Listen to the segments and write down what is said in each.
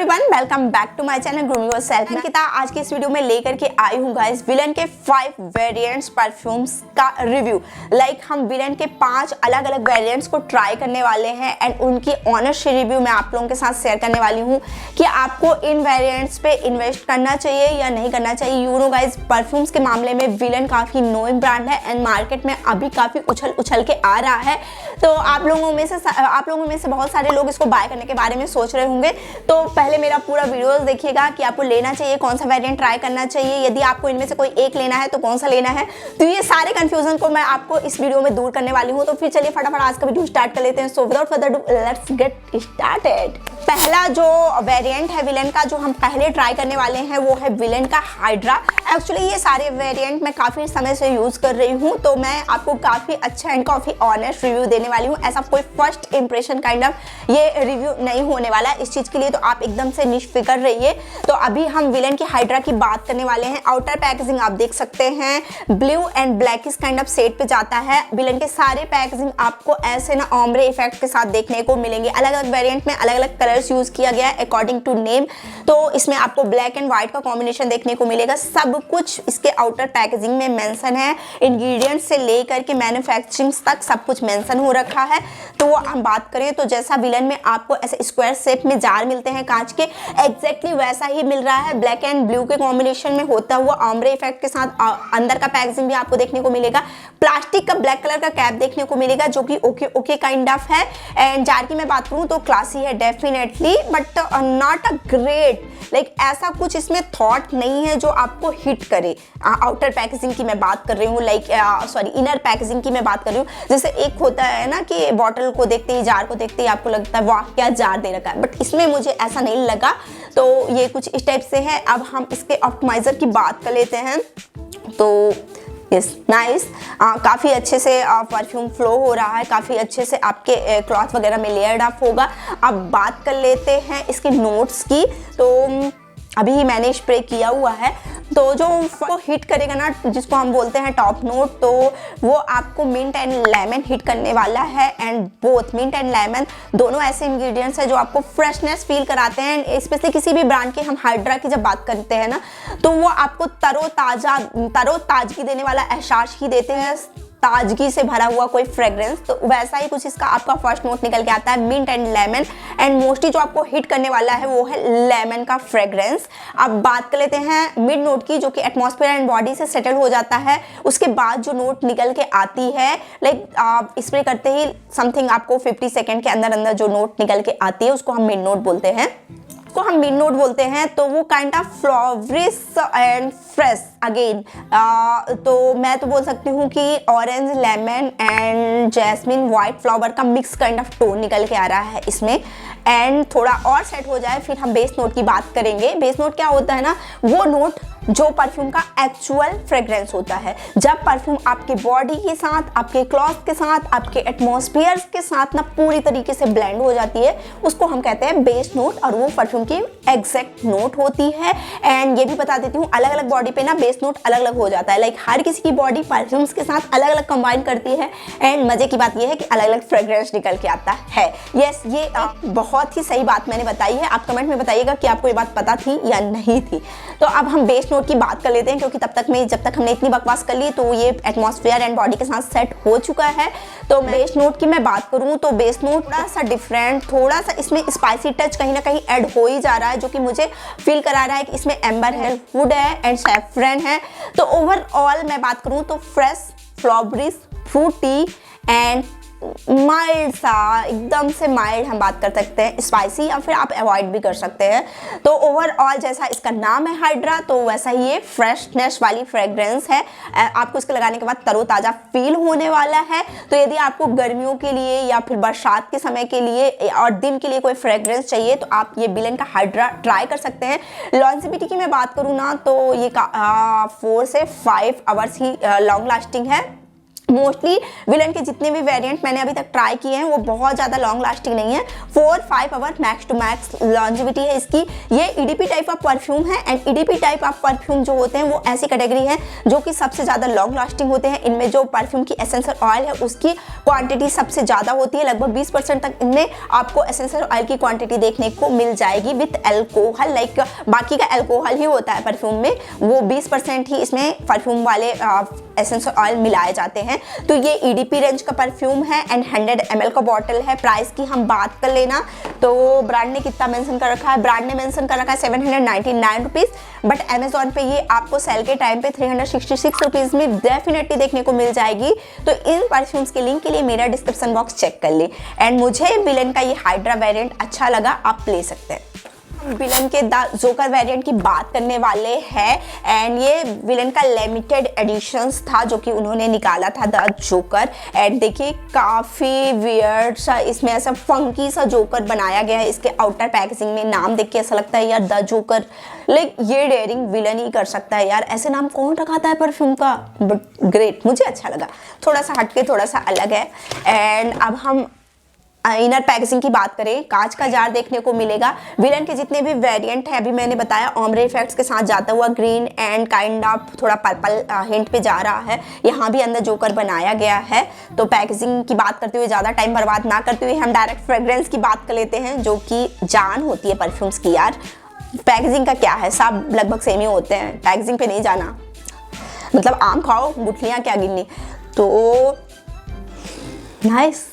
Everyone, welcome back to my channel groom yourself. मैं अंकिता आज की इस वीडियो में लेकर के आई हूँ गाइस विलन के 5 वेरिएंट्स परफ्यूम्स का रिव्यू। हम विलन के 5 अलग अलग वेरिएंट्स को ट्राई करने वाले हैं एंड उनकी ऑनेस्ट रिव्यू मैं आप लोगों के साथ शेयर करने वाली हूँ कि आपको इन वेरिएंट्स पे इन्वेस्ट करना चाहिए या नहीं करना चाहिए। यू नो गाइस, परफ्यूम्स के मामले में विलन काफ़ी नोइंग ब्रांड है एंड मार्केट में अभी काफ़ी उछल के आ रहा है। तो आप लोगों में से बहुत सारे लोग इसको बाय करने के बारे में सोच रहे होंगे। तो पहले मेरा पूरा वीडियो देखिएगा कि आपको लेना चाहिए, कौन सा वेरिएंट ट्राई करना चाहिए, यदि आपको इनमें से कोई एक लेना है तो कौन सा लेना है। तो ये सारे कंफ्यूजन को मैं आपको इस वीडियो में दूर करने वाली हूँ। तो फिर चलिए फटाफट आज का वीडियो स्टार्ट कर लेते हैं। So without further do let's get started. पहला जो वेरिएंट है विलन का जो हम पहले ट्राई करने वाले हैं वो है विलन का हाइड्रा। एक्चुअली ये सारे वेरिएंट मैं काफ़ी समय से यूज़ कर रही हूँ, तो मैं आपको काफ़ी अच्छा एंड काफ़ी ऑनेस्ट रिव्यू देने वाली हूँ। ऐसा कोई फर्स्ट इंप्रेशन काइंड ऑफ ये रिव्यू नहीं होने वाला है इस चीज़ के लिए, तो आप एकदम से निश्फिक्र रहिए। तो अभी हम विलन की हाइड्रा की बात करने वाले हैं। आउटर पैकेजिंग आप देख सकते हैं ब्लू एंड ब्लैक इस काइंड ऑफ शेड पे जाता है। विलन के सारे पैकेजिंग आपको ऐसे ना ओम्ब्रे इफेक्ट के साथ देखने को मिलेंगे। अलग अलग वेरिएंट में अलग अलग कलर्स यूज किया गया है अकॉर्डिंग टू नेम। तो इसमें आपको ब्लैक एंड व्हाइट का कॉम्बिनेशन देखने को मिलेगा। सब कुछ इसके आउटर पैकेजिंग में मेंशन है, इंग्रेडिएंट से लेकर के मैन्युफैक्चरिंग तक सब कुछ मेंशन हो रखा है। तो वो हम बात करें तो जैसा विलन में आपको ऐसे स्क्वायर शेप में जार मिलते हैं कांच के, एग्जैक्टली वैसा ही मिल रहा है ब्लैक एंड ब्लू के कॉम्बिनेशन में होता हुआ ओम्ब्रे इफेक्ट के साथ। अंदर का पैकेजिंग भी आपको देखने को मिलेगा। प्लास्टिक का ब्लैक कलर का कैप देखने को मिलेगा जो कि ओके काइंड ऑफ है। एंड जार की मैं बात करूं तो क्लासी है definitely, but not a great ऐसा कुछ इसमें थॉट नहीं है जो आपको हिट करे। आउटर पैकेजिंग की मैं बात कर रही हूँ, इनर पैकेजिंग की मैं बात कर रही हूँ। जैसे एक होता है ना कि बॉटल को देखते ही, जार को देखते ही आपको लगता है वाह क्या जार दे रखा है, बट इसमें मुझे ऐसा नहीं लगा। तो ये कुछ इस टाइप से है। अब हम इसके ऑप्टिमाइजर की बात कर लेते हैं। तो यस नाइस, काफ़ी अच्छे से परफ्यूम फ्लो हो रहा है, काफ़ी अच्छे से आपके क्लॉथ वगैरह में लेयर्ड अप होगा। अब बात कर लेते हैं इसके नोट्स की। तो अभी ही मैंने स्प्रे किया हुआ है, तो जो हिट करेगा ना जिसको हम बोलते हैं टॉप नोट, तो वो आपको मिंट एंड लेमन हिट करने वाला है। And both mint and lemon दोनों ऐसे इंग्रेडिएंट्स हैं जो आपको फ्रेशनेस फील कराते हैं। स्पेशली किसी भी ब्रांड के हम हाइड्रा की जब बात करते हैं ना, तो वो आपको तरोताजगी देने वाला एहसास ही देते हैं, ताजगी से भरा हुआ कोई फ्रेग्रेंस। तो वैसा ही कुछ इसका आपका फर्स्ट नोट निकल के आता है, mint and lemon. And mostly जो आपको हिट करने वाला है वो है लेमन का फ्रेग्रेंस। अब बात कर लेते हैं मिड नोट की, जो कि एटमॉस्फेयर एंड बॉडी से सेटल हो जाता है। उसके बाद जो नोट निकल के आती है, आप स्प्रे करते ही समथिंग आपको 50 सेकेंड के अंदर जो नोट निकल के आती है उसको हम मिड नोट बोलते हैं। तो वो kind of flowerish and fresh again. तो मैं तो बोल सकती हूँ कि orange, lemon and jasmine, white flower का मिक्स काइंड ऑफ टोन निकल के आ रहा है इसमें। एंड थोड़ा और सेट हो जाए फिर हम बेस नोट की बात करेंगे। बेस नोट क्या होता है ना, वो नोट जो परफ्यूम का एक्चुअल फ्रेग्रेंस होता है। जब परफ्यूम आपके बॉडी के साथ, आपके क्लॉथ के साथ, आपके एटमॉस्फेयर के साथ ना पूरी तरीके से ब्लेंड हो जाती है, उसको हम कहते हैं बेस नोट, और वो परफ्यूम की एग्जैक्ट नोट होती है। एंड ये भी बता देती हूँ, अलग अलग बॉडी पे ना बेस नोट अलग अलग हो जाता है। हर किसी की बॉडी परफ्यूम्स के साथ अलग अलग कंबाइन करती है। एंड मजे की बात यह है कि अलग अलग फ्रेग्रेंस निकल के आता है। यस, ये बहुत ही सही बात मैंने बताई है। आप कमेंट में बताइएगा कि आपको ये बात पता थी या नहीं थी। तो अब हम बेस नोट की बात कर लेते हैं, क्योंकि जब तक हमने इतनी बकवास कर ली तो ये एटमॉस्फेयर एंड बॉडी के साथ सेट हो चुका है। तो बेस नोट की मैं बात करूं तो बेस नोट थोड़ा सा डिफरेंट, थोड़ा सा इसमें स्पाइसी टच कहीं ना कहीं ऐड हो ही जा रहा है, जो कि मुझे फील करा रहा है कि इसमें एम्बर है, वुड है एंड सैफरन है। तो ओवरऑल मैं बात करूं तो फ्रेश, फ्लावरिश, फ्रूटी एंड माइल्ड सा, एकदम से माइल्ड हम बात कर सकते हैं, स्पाइसी या फिर आप अवॉइड भी कर सकते हैं। तो ओवरऑल जैसा इसका नाम है हाइड्रा, तो वैसा ही ये फ्रेशनेस वाली फ्रेग्रेंस है। आपको इसको लगाने के बाद तरोताज़ा फील होने वाला है। तो यदि आपको गर्मियों के लिए या फिर बरसात के समय के लिए और दिन के लिए कोई फ्रेग्रेंस चाहिए तो आप ये विलन का हाइड्रा ट्राई कर सकते हैं। लॉन्जिविटी की मैं बात करूँ ना तो ये 4 से 5 आवर्स ही लॉन्ग लास्टिंग है। मोस्टली विलन के जितने भी वेरिएंट मैंने अभी तक ट्राई किए हैं वो बहुत ज़्यादा लॉन्ग लास्टिंग नहीं है। 4-5 hour max to max longevity है इसकी। ये ईडीपी टाइप ऑफ परफ्यूम है and EDP type of perfume जो होते हैं वो ऐसी कैटेगरी है जो कि सबसे ज़्यादा लॉन्ग लास्टिंग होते हैं। इनमें जो परफ्यूम की एसेंशियल ऑयल है उसकी क्वांटिटी सबसे ज़्यादा होती है, लगभग 20% तक इनमें आपको एसेंशियल ऑयल की क्वांटिटी देखने को मिल जाएगी विथ एल्कोहल। लाइक बाकी का एल्कोहल ही होता है परफ्यूम में, वो 20% ही इसमें परफ्यूम वाले एसेंशियल ऑयल मिलाए जाते हैं। तो ये ईडीपी रेंज का परफ्यूम है एंड 100 ml का बॉटल है। प्राइस की हम बात कर लेना तो ब्रांड ने कितना मेंशन कर रखा है, ब्रांड ने मेंशन कर रखा है 799 रुपीज़, बट अमेजोन पे ये आपको सेल के टाइम पे 366 रुपीज़ में डेफिनेटली देखने को मिल जाएगी। तो इन परफ्यूम्स के लिंक के लिए मेरा डिस्क्रिप्शन बॉक्स चेक कर ले। एंड मुझे विलन का ये हाइड्रा वेरिएंट अच्छा लगा, आप ले सकते हैं। विलन के द जोकर वेरिएंट की बात करने वाले हैं एंड ये विलन का लिमिटेड एडिशंस था जो कि उन्होंने निकाला था द जोकर। एंड देखिए काफ़ी वियर्ड सा इसमें ऐसा फंकी सा जोकर बनाया गया है। इसके आउटर पैकेजिंग में नाम देख के ऐसा लगता है यार द जोकर, लाइक ये डेयरिंग विलन ही कर सकता है यार, ऐसे नाम कौन रखाता है परफ्यूम का। बट ग्रेट, मुझे अच्छा लगा, थोड़ा सा हटके थोड़ा सा अलग है। एंड अब हम इनर पैकेजिंग की बात करें, कांच का जार देखने को मिलेगा। विलन के जितने भी वेरिएंट है अभी मैंने बताया ओम्ब्रे इफेक्ट्स के साथ जाता हुआ ग्रीन एंड काइंड ऑफ थोड़ा पर्पल हिंट पे जा रहा है। यहाँ भी अंदर जोकर बनाया गया है। तो पैकेजिंग की बात करते हुए ज़्यादा टाइम बर्बाद ना करते हुए हम डायरेक्ट फ्रेग्रेंस की बात कर लेते हैं जो कि जान होती है परफ्यूम्स की यार। पैकेजिंग का क्या है, सब लगभग सेम ही होते हैं, पैकेजिंग पे नहीं जाना, मतलब आम खाओ गुठलियाँ क्या गिननी। तो नाइस,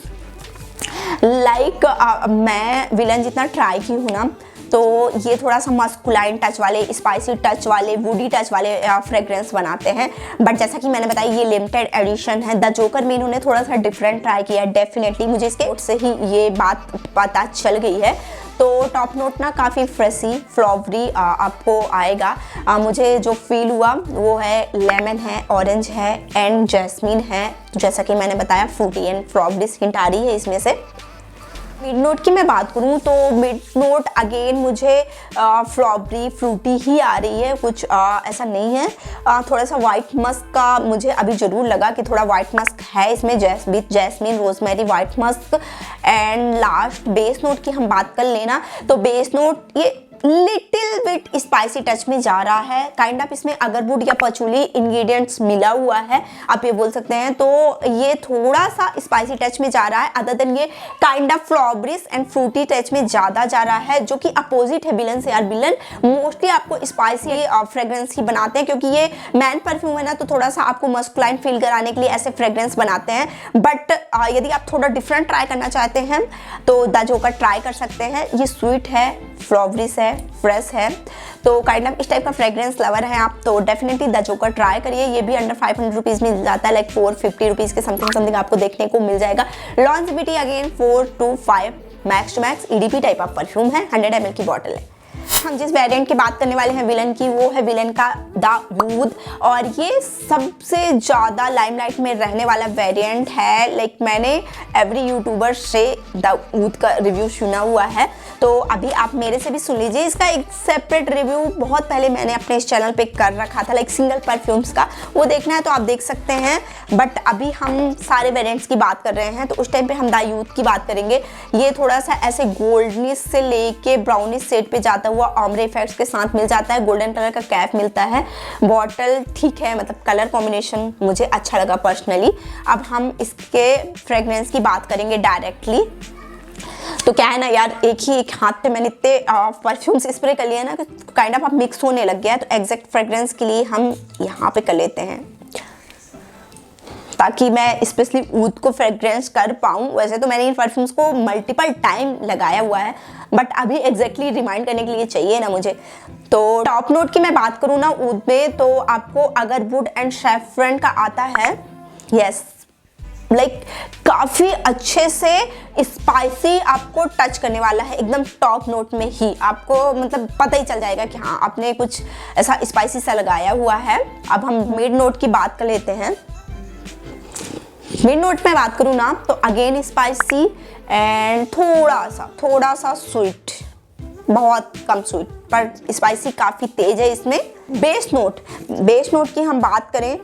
लाइक मैं विलन जितना ट्राई की हूँ ना तो ये थोड़ा सा मस्कुलाइन टच वाले, स्पाइसी टच वाले, वुडी टच वाले फ्रेग्रेंस बनाते हैं। बट जैसा कि मैंने बताया ये लिमिटेड एडिशन है। द जोकर में इन्होंने थोड़ा सा डिफरेंट ट्राई किया है। डेफिनेटली मुझे इसके नोट से ही ये बात पता चल गई है। तो टॉप नोट ना काफ़ी फ्रेशी फ्लावरी आपको आएगा। मुझे जो फील हुआ वो है लेमन है, ऑरेंज है एंड जैस्मिन है। जैसा कि मैंने बताया फ्रूटी एंड फ्लावरी हिंट आ रही है इसमें से। मिड नोट की मैं बात करूँ तो मिड नोट अगेन मुझे फ्लावरी फ्रूटी ही आ रही है, कुछ ऐसा नहीं है। थोड़ा सा वाइट मस्क का मुझे अभी ज़रूर लगा कि थोड़ा वाइट मस्क है इसमें, jasmine rosemary white musk. And last base note की हम बात कर लेना तो बेस नोट ये लिटिल बिट स्पाइसी टच में जा रहा है। काइंड ऑफ इसमें अगरवुड या पचूली इंग्रेडिएंट्स मिला हुआ है, आप ये बोल सकते हैं। तो ये थोड़ा सा स्पाइसी टच में जा रहा है। अदर देन ये kind of flowerish and fruity touch में ज़्यादा जा रहा है जो कि अपोजिट है विलन से। यार विलन मोस्टली आपको स्पाइसी फ्रेग्रेंस ही बनाते हैं क्योंकि ये मैन परफ्यूम है ना, तो थोड़ा सा आपको मस्कुलाइन फील कराने के लिए ऐसे फ्रेग्रेंस बनाते हैं। बट यदि आप थोड़ा डिफरेंट ट्राई करना चाहते हैं तो द जोकर ट्राई कर सकते हैं। ये स्वीट है, फ्लावरिश है, फ्रेश है, तो काइंड ऑफ इस टाइप का फ्रेग्रेंस लवर है आप तो डेफिनेटली द जोकर ट्राई करिए। ये भी अंडर 500 रुपीज़ में जाता है, लाइक 450 रुपीज़ के समथिंग आपको देखने को मिल जाएगा। Longevity again 4 to 5 max to max EDP type of perfume है, 100 ml की बॉटल है। हम जिस वेरिएंट की बात करने वाले हैं विलन की वो है विलन का द वूड, और ये सबसे ज़्यादा लाइमलाइट में रहने वाला वेरिएंट है। लाइक मैंने एवरी यूट्यूबर से द वूड का रिव्यू सुना हुआ है, तो अभी आप मेरे से भी सुन लीजिए। इसका एक सेपरेट रिव्यू बहुत पहले मैंने अपने इस चैनल पे कर रखा था, लाइक सिंगल परफ्यूम्स का, वो देखना है तो आप देख सकते हैं। बट अभी हम सारे वेरिएंट्स की बात कर रहे हैं तो उस टाइम पे हम द यूथ की बात करेंगे। ये थोड़ा सा ऐसे गोल्डनिश से लेके ब्राउनिश शेड पे जाता हुआ ओम्ब्रे इफेक्ट्स के साथ मिल जाता है। गोल्डन कलर का कैप मिलता है। बॉटल ठीक है, मतलब कलर कॉम्बिनेशन मुझे अच्छा लगा पर्सनली। अब हम इसके फ्रेग्रेंस की बात करेंगे डायरेक्टली। तो क्या है ना यार, एक हाथ पे मैंने इतने परफ्यूम्स स्प्रे कर लिए ना कि काइंड ऑफ आप मिक्स होने लग गया है। तो एग्जैक्ट फ्रेग्रेंस के लिए हम यहाँ पे कर लेते हैं ताकि मैं स्पेशली ऊद को फ्रेग्रेंस कर पाऊँ। वैसे तो मैंने इन परफ्यूम्स को मल्टीपल टाइम लगाया हुआ है, बट अभी एग्जैक्टली रिमाइंड करने के लिए चाहिए ना मुझे। तो टॉप नोट की मैं बात करूँ ना ऊद में, तो आपको अगर वुड एंड सैफरन का आता है, यस, लाइक काफ़ी अच्छे से स्पाइसी आपको टच करने वाला है। एकदम टॉप नोट में ही आपको मतलब पता ही चल जाएगा कि हाँ आपने कुछ ऐसा स्पाइसी सा लगाया हुआ है। अब हम मिड नोट की बात कर लेते हैं। मिड नोट में बात करूँ ना तो अगेन स्पाइसी एंड थोड़ा सा स्वीट, बहुत कम स्वीट पर स्पाइसी काफ़ी तेज है इसमें। बेस नोट की हम बात करें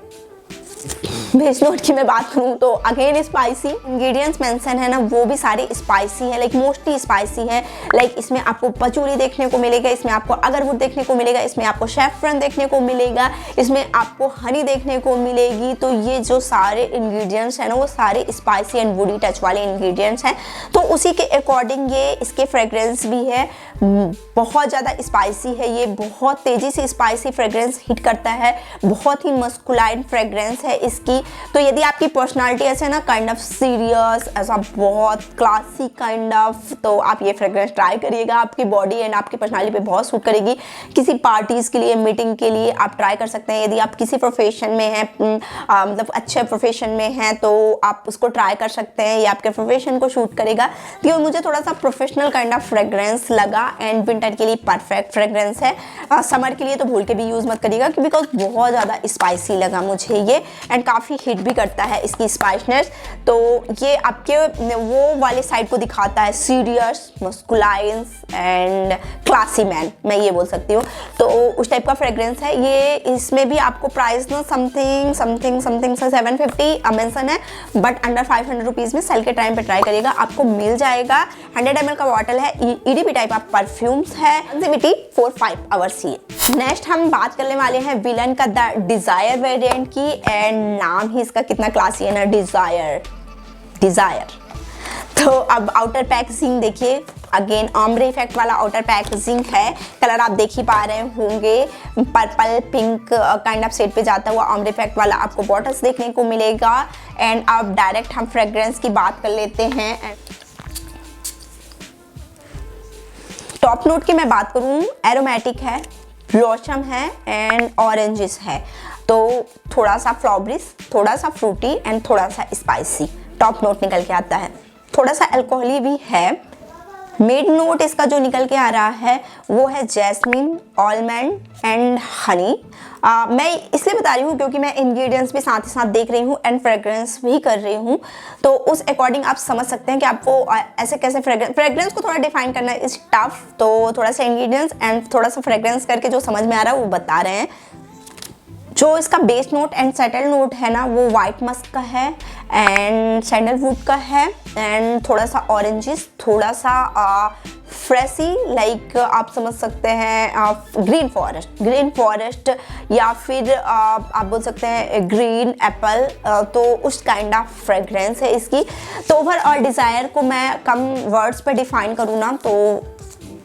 बेस नोट की मैं बात करूँ तो अगेन स्पाइसी इंग्रेडिएंट्स मेंशन है ना, वो भी सारे स्पाइसी है, लाइक मोस्टली स्पाइसी है। लाइक इसमें आपको पचूरी देखने को मिलेगा, इसमें आपको अगरवुड देखने को मिलेगा, इसमें आपको शेफ्रन देखने को मिलेगा, इसमें आपको हनी देखने को मिलेगी। तो ये जो सारे इंग्रेडिएंट्स हैं ना, वो सारे स्पाइसी एंड वुडी टच वाले इंग्रेडिएंट्स हैं। तो उसी के अकॉर्डिंग ये इसके फ्रेग्रेंस भी है, बहुत ज़्यादा स्पाइसी है, ये बहुत तेज़ी से स्पाइसी फ्रेग्रेंस हिट करता है, बहुत ही मस्कुलाइन फ्रेग्रेंस है इसकी। तो यदि आपकी पर्सनालिटी ऐसे ना काइंड ऑफ सीरियस, ऐसा बहुत क्लासिक काइंड ऑफ, तो आप ये फ्रेग्रेंस ट्राई करिएगा। आपकी बॉडी एंड आपकी पर्सनालिटी पे बहुत सूट करेगी। किसी पार्टीज़ के लिए, मीटिंग के लिए आप ट्राई कर सकते हैं। यदि आप किसी प्रोफेशन में हैं, मतलब अच्छे प्रोफेशन में हैं, तो आप उसको ट्राई कर सकते हैं, ये आपके प्रोफेशन को शूट करेगा। तो मुझे थोड़ा सा प्रोफेशनल काइंड ऑफ फ्रेग्रेंस लगा एंड विंटर के लिए परफेक्ट फ्रेग्रेंस है। समर के लिए तो भूल के भी यूज़ मत करिएगा, बिकॉज बहुत ज़्यादा स्पाइसी लगा मुझे ये, एंड काफ़ी हिट भी करता है इसकी स्पाइसनेस। तो ये आपके वो वाले साइड को दिखाता है, सीरियस, मस्कुलाइंस एंड क्लासी मैन, मैं ये बोल सकती हूँ। तो उस टाइप का फ्रेग्रेंस है ये। इसमें भी आपको प्राइस ना समथिंग 750 मेंशन है, बट अंडर 500 रुपीज़ में सेल के टाइम पे ट्राई करिएगा, आपको मिल जाएगा। 100 ml का बॉटल है, EDP टाइप ऑफ परफ्यूम्स है, कंज्यूमिटी 4-5 आवर्स ही है। नेक्स्ट हम बात करने वाले हैं विलन का द डिजायर वेरिएंट की, एंड नाम ही इसका कितना क्लासी है ना, डिजायर। तो अब आउटर पैकेजिंग देखिए, अगेन ऑम्ब्रे इफेक्ट वाला आउटर पैकेजिंग है। कलर आप देख ही पा रहे होंगे, purple pink kind of shade पे जाता हुआ ऑम्ब्रे इफेक्ट वाला आपको बॉटल्स देखने को मिलेगा। एंड अब डायरेक्ट हम फ्रेग्रेंस की बात कर लेते हैं। टॉप नोट की मैं बात करूँ, एरोमेटिक है, ब्लॉसम है एंड ऑरेंजेस है। तो थोड़ा सा फ्लावरिश, थोड़ा सा फ्रूटी एंड थोड़ा सा स्पाइसी टॉप नोट निकल के आता है। थोड़ा सा अल्कोहली भी है। मिड नोट इसका जो निकल के आ रहा है वो है जैस्मिन, आलमंड एंड हनी। मैं इसलिए बता रही हूँ क्योंकि मैं इंग्रेडिएंट्स भी साथ ही साथ देख रही हूँ एंड फ्रेग्रेंस भी कर रही हूँ, तो उस अकॉर्डिंग आप समझ सकते हैं कि आपको ऐसे कैसे फ्रेग्रेंस को थोड़ा डिफाइन करना इज टफ। तो थोड़ा सा इंग्रेडिएंट्स एंड थोड़ा सा फ्रेग्रेंस करके जो समझ में आ रहा है वो बता रहे हैं। जो इसका base note and settle note है ना, वो वाइट मस्क का है एंड सैंडलवुड का है एंड थोड़ा सा ऑरेंजेस, थोड़ा सा फ्रेशी, लाइक आप समझ सकते हैं ग्रीन फॉरेस्ट या फिर आप बोल सकते हैं ग्रीन एप्पल। तो उस काइंड ऑफ फ्रेग्रेंस है इसकी। तो ओवरऑल डिज़ायर को मैं कम वर्ड्स पे डिफाइन करूँ ना, तो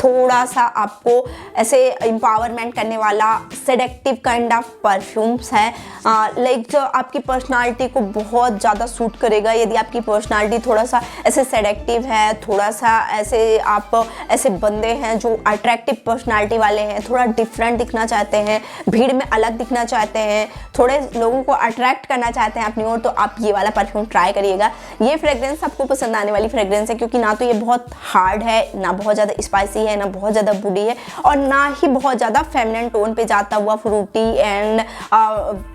थोड़ा सा आपको ऐसे एम्पावरमेंट करने वाला सेडेक्टिव काइंड ऑफ परफ्यूम्स है, लाइक जो आपकी पर्सनालिटी को बहुत ज़्यादा सूट करेगा। यदि आपकी पर्सनालिटी थोड़ा सा ऐसे सेडेक्टिव है, थोड़ा सा ऐसे आप ऐसे बंदे हैं जो अट्रैक्टिव पर्सनालिटी वाले हैं, थोड़ा डिफरेंट दिखना चाहते हैं, भीड़ में अलग दिखना चाहते हैं, थोड़े लोगों को अट्रैक्ट करना चाहते हैं अपनी ओर, तो आप ये वाला परफ्यूम ट्राई करिएगा। ये फ्रेग्रेंस आपको पसंद आने वाली फ्रेग्रेंस है, क्योंकि ना तो ये बहुत हार्ड है, ना बहुत ज़्यादा स्पाइसी है, ना बहुत ज़्यादा बुडी है, और ना ही बहुत ज़्यादा फेमिनिन टोन पे जाता हुआ फ्रूटी एंड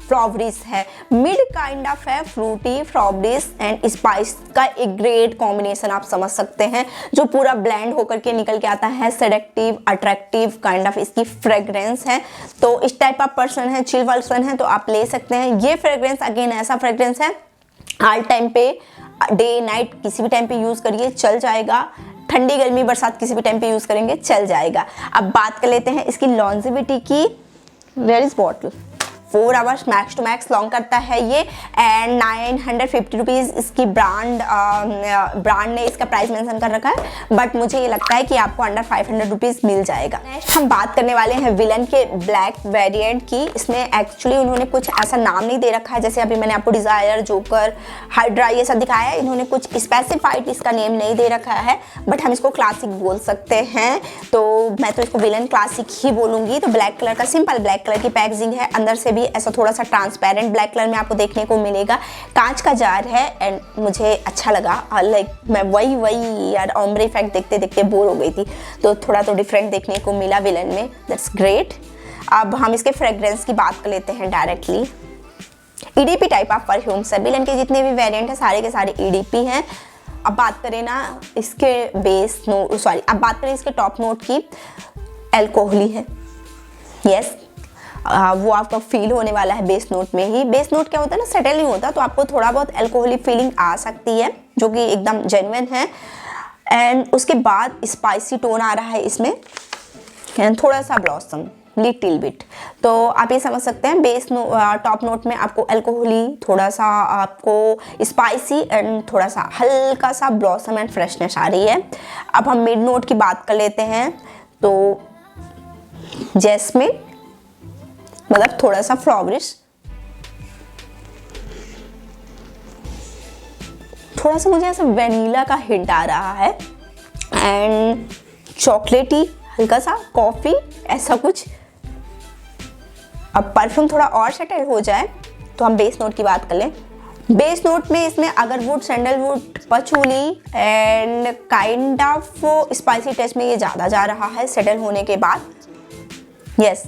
फ्लावरिश है। मिड काइंड ऑफ है, फ्रूटी, फ्लावरिश एंड स्पाइस का एक ग्रेट कॉम्बिनेशन आप समझ सकते हैं, जो पूरा ब्लेंड होकर के निकल के आता है। सेडेक्टिव, अट्रैक्टिव काइंड ऑफ इसकी फ्रेग्रेंस है। तो इस टाइप ऑफ पर्सन है, चिल पर्सन है, तो आप ले सकते हैं। ये फ्रेग्रेंस अगेन ऐसा फ्रेग्रेंस है, हर टाइम पे, डे नाइट किसी भी टाइम पे यूज़ करिए, चल जाएगा। ठंडी गर्मी बरसात किसी भी टाइम पे यूज़ करेंगे, चल जाएगा। अब बात कर लेते हैं इसकी लॉन्जिविटी की। Where is bottle? 4 hours max to max long करता है ये, एंड 950 रुपीज़ इसकी ब्रांड ने इसका प्राइस मेंशन कर रखा है, बट मुझे ये लगता है कि आपको अंडर 500 रुपीज़ मिल जाएगा। नेक्स्ट हम बात करने वाले हैं विलन के ब्लैक वेरिएंट की। इसमें एक्चुअली उन्होंने कुछ ऐसा नाम नहीं दे रखा है, जैसे अभी मैंने आपको डिज़ायर, जोकर, हाइड्रा ये सब दिखाया है। इन्होंने कुछ स्पेसिफाइड इसका नेम नहीं दे रखा है, बट हम इसको क्लासिक बोल सकते हैं, तो मैं तो इसको विलन क्लासिक ही बोलूँगी। तो ब्लैक कलर का, सिंपल ब्लैक कलर की पैकेजिंग है, अंदर से ऐसा थोड़ा सा ट्रांसपेरेंट ब्लैक कलर में आपको देखने को मिलेगा। कांच का जार है एंड मुझे अच्छा लगा, लाइक मैं वही यार ऑम्ब्रे इफेक्ट देखते देखते बोर हो गई थी, तो थोड़ा तो डिफरेंट देखने को मिला विलन में, दैट्स ग्रेट। अब हम इसके फ्रेग्रेंस की बात कर लेते हैं directly. EDP type of perfumes है, विलन के जितने भी वेरिएंट है सारे के सारे EDP हैं। अब बात करें ना इसके बेस नोट, सॉरी, अब बात करें इसके टॉप नोट की, अल्कोहली है, यस, वो आपका फील होने वाला है बेस नोट में ही। बेस नोट क्या होता है ना, सटल नहीं होता, तो आपको थोड़ा बहुत अल्कोहलिक फीलिंग आ सकती है जो कि एकदम जेन्युइन है। एंड उसके बाद स्पाइसी टोन आ रहा है इसमें, एंड थोड़ा सा ब्लॉसम लिटिल बिट। तो आप ये समझ सकते हैं बेस टॉप नोट में आपको अल्कोहली, थोड़ा सा आपको स्पाइसी एंड थोड़ा सा हल्का सा ब्लॉसम एंड फ्रेशनेस आ रही है। अब हम मिड नोट की बात कर लेते हैं, तो जैस्मिन मतलब थोड़ा सा फ्लावरिश, थोड़ा सा मुझे ऐसा वेनिला का हिंट आ रहा है, एंड चॉकलेटी, हल्का सा कॉफी, ऐसा कुछ। अब परफ्यूम थोड़ा और सेटल हो जाए तो हम बेस नोट की बात कर लें। बेस नोट में इसमें agarwood, sandalwood, patchouli and kind of spicy taste में ये ज़्यादा जा रहा है सेटल होने के बाद। यस,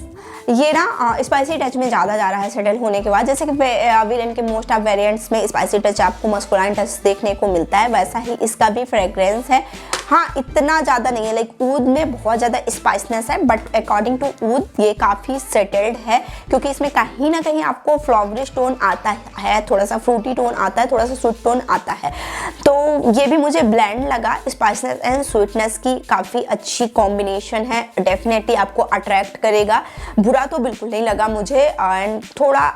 ये ना स्पाइसी टच में ज़्यादा जा रहा है सेटल होने के बाद। जैसे कि विलन के मोस्ट ऑफ वेरिएंट्स में स्पाइसी टच आपको मस्कुलाइन टच देखने को मिलता है, वैसा ही इसका भी फ्रेग्रेंस है। हाँ, इतना ज़्यादा नहीं है, लाइक ऊद में बहुत ज़्यादा स्पाइसनेस है, बट अकॉर्डिंग टू ऊद ये काफ़ी सेटल्ड है, क्योंकि इसमें कहीं ना कहीं आपको फ्लावरिश टोन आता है, थोड़ा सा फ्रूटी टोन आता है, थोड़ा सा स्वीट टोन आता है। तो ये भी मुझे ब्लेंड लगा, स्पाइसनेस एंड स्वीटनेस की काफ़ी अच्छी कॉम्बिनेशन है, डेफिनेटली आपको अट्रैक्ट करेगा। बुरा तो बिल्कुल नहीं लगा मुझे, एंड थोड़ा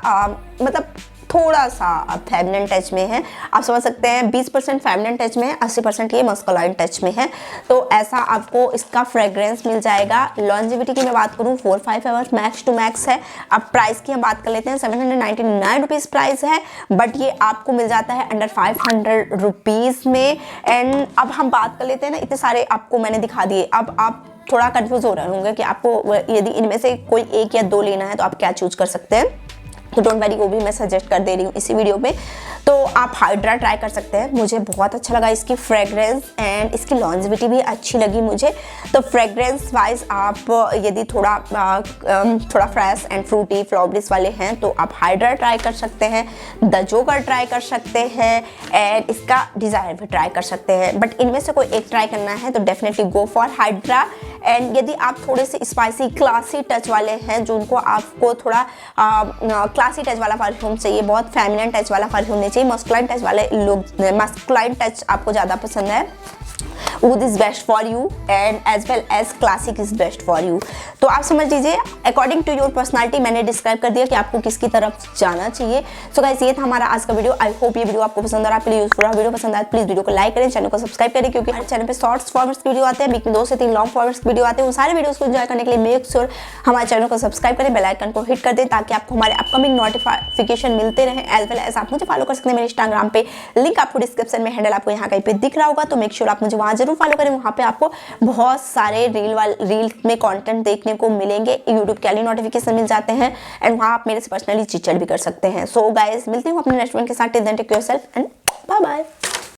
मतलब थोड़ा सा फेमिनिन टच में है, आप समझ सकते हैं। 20% फेमिनिन टच में है, 80% ये मस्कुलाइन टच में है, तो ऐसा आपको इसका फ्रेग्रेंस मिल जाएगा। लॉन्जिविटी की मैं बात करूँ 4-5 आवर्स मैक्स टू मैक्स है। अब प्राइस की हम बात कर लेते हैं, 799 रुपीज़ प्राइस है, बट ये आपको मिल जाता है अंडर 500 रुपीज़ में। एंड अब हम बात कर लेते हैं ना, इतने सारे आपको मैंने दिखा दिए, अब आप थोड़ा कंफ्यूज हो रहे होंगे कि आपको यदि इनमें से कोई एक या दो लेना है तो आप क्या चूज कर सकते हैं। तो डोंट वरी, वो भी मैं सजेस्ट कर दे रही हूँ इसी वीडियो में। तो आप हाइड्रा ट्राई कर सकते हैं, मुझे बहुत अच्छा लगा इसकी फ्रेग्रेंस, एंड इसकी लॉन्जिविटी भी अच्छी लगी मुझे। तो फ्रेग्रेंस वाइज आप यदि थोड़ा फ्रेश एंड फ्रूटी फ्लावरिश वाले हैं तो आप हाइड्रा ट्राई कर सकते हैं, द जोकर ट्राई कर सकते हैं, एंड इसका डिज़ायर भी ट्राई कर सकते हैं। बट इनमें से कोई एक ट्राई करना है तो definitely go for hydra. And यदि आप थोड़े से स्पाइसी क्लासी टच वाले हैं, जो उनको आपको थोड़ा क्लासी टच वाला परफ्यूम चाहिए, बहुत फेमिनिन टच वाला परफ्यूम नहीं चाहिए, मस्कुलाइन टच वाले लोग, मस्कुलाइन टच आपको ज़्यादा पसंद है, Oud is best for you and as well as classic is best for you। तो आप समझ लीजिए अकॉर्डिंग टू योर पर्सनालिटी मैंने डिस्क्राइब कर दिया कि आपको किसकी तरफ जाना चाहिए। सो गाइस, ये था हमारा आज का वीडियो। आई होप ये वीडियो आपको पसंद आ रहा है, आपके लिए यूजफुल रहा। वीडियो पसंद आए प्लीज वीडियो को लाइक करें, चैनल को सब्सक्राइब करें, क्योंकि हर चैनल पे शॉर्ट्स फॉर्मेट्स वीडियो आते हैं, वीक में 2 से 3 लॉन्ग फॉर्मेट्स वीडियो आते हैं। उन सारे वीडियोस को एंजॉय करने के लिए मेक श्योर हमारे चैनल को सब्सक्राइब करें, बेल आइकन को हिट कर दें, ताकि आपको हमारे अपकमिंग नोटिफिकेशन मिलते रहे। एज वेल एज आप मुझे फॉलो कर सकते हैं मेरे इंस्टाग्राम पे, लिंक आपको डिस्क्रिप्शन में, हैंडल आपको यहाँ कहीं पे दिख रहा होगा, तो मेक श्योर आप मुझे वहाँ जरूर फॉलो करें। वहाँ पे आपको बहुत सारे रील में कंटेंट देखने को मिलेंगे, यूट्यूब के लिए नोटिफिकेशन मिल जाते हैं, एंड वहाँ आप मेरे से पर्सनली चिट चैट भी कर सकते हैं। सो गाइस, मिलती हूँ अपने नेक्स्ट वन के साथ। Till then take care yourself and bye bye.